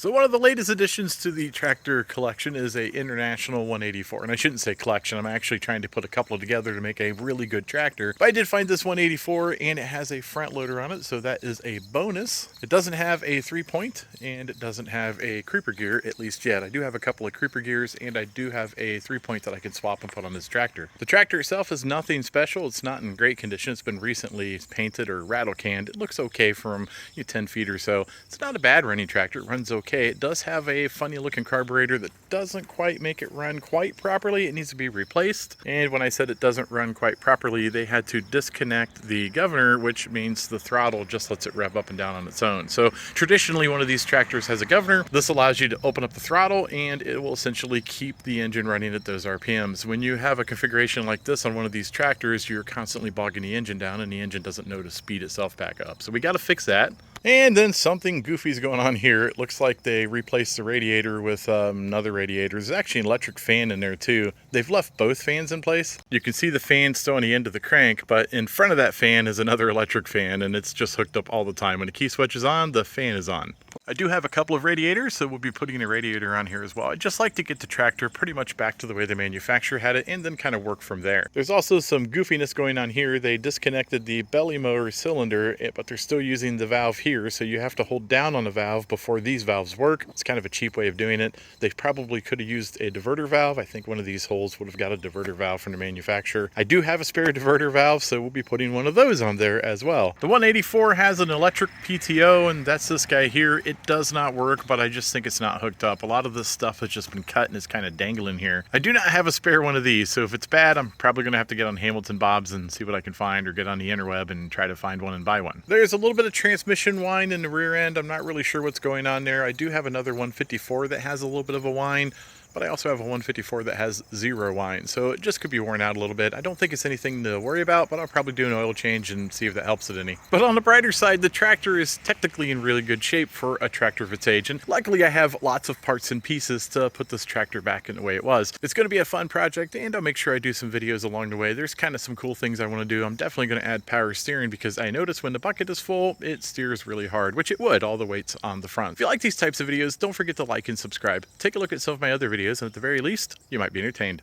So one of the latest additions to the tractor collection is a International 184. And I shouldn't say collection, I'm actually trying to put a couple together to make a really good tractor. But I did find this 184 and it has a front loader on it, so that is a bonus. It doesn't have a 3-point and it doesn't have a creeper gear, at least yet. I do have a couple of creeper gears and I do have a 3-point that I can swap and put on this tractor. The tractor itself is nothing special. It's not in great condition. It's been recently painted or rattle canned. It looks okay from 10 feet or so. It's not a bad running tractor. It runs okay. It does have a funny looking carburetor that doesn't quite make it run quite properly. It needs to be replaced. And when I said it doesn't run quite properly, they had to disconnect the governor, which means the throttle just lets it rev up and down on its own. So traditionally one of these tractors has a governor. This allows you to open up the throttle and it will essentially keep the engine running at those RPMs. When you have a configuration like this on one of these tractors, you're constantly bogging the engine down and the engine doesn't know to speed itself back up. So we got to fix that. And then something goofy is going on here. It looks like they replaced the radiator with another radiator. There's actually an electric fan in there too. They've left both fans in place. You can see the fan still on the end of the crank, but in front of that fan is another electric fan and it's just hooked up all the time. When the key switch is on, the fan is on. I do have a couple of radiators, so we'll be putting a radiator on here as well. I'd just like to get the tractor pretty much back to the way the manufacturer had it and then kind of work from there. There's also some goofiness going on here. They disconnected the belly motor cylinder, but they're still using the valve here, so you have to hold down on the valve before these valves work. It's kind of a cheap way of doing it. They probably could have used a diverter valve. I think one of these holes would have got a diverter valve from the manufacturer. I do have a spare diverter valve, so we'll be putting one of those on there as well. The 184 has an electric PTO, and that's this guy here. It does not work, but I just think it's not hooked up. A lot of this stuff has just been cut and it's kind of dangling here. I do not have a spare one of these, so if it's bad, I'm probably going to have to get on Hamilton Bob's and see what I can find, or get on the interweb and try to find one and buy one. There's a little bit of transmission whine in the rear end. I'm not really sure what's going on there. I do have another 154 that has a little bit of a whine, but I also have a 154 that has zero whine, so it just could be worn out a little bit. I don't think it's anything to worry about, but I'll probably do an oil change and see if that helps it any. But on the brighter side, the tractor is technically in really good shape for a tractor of its age, and luckily I have lots of parts and pieces to put this tractor back in the way it was. It's going to be a fun project, and I'll make sure I do some videos along the way. There's kind of some cool things I want to do. I'm definitely going to add power steering because I notice when the bucket is full, it steers really hard, which it would, all the weight's on the front. If you like these types of videos, don't forget to like and subscribe. Take a look at some of my other videos, and at the very least, you might be entertained.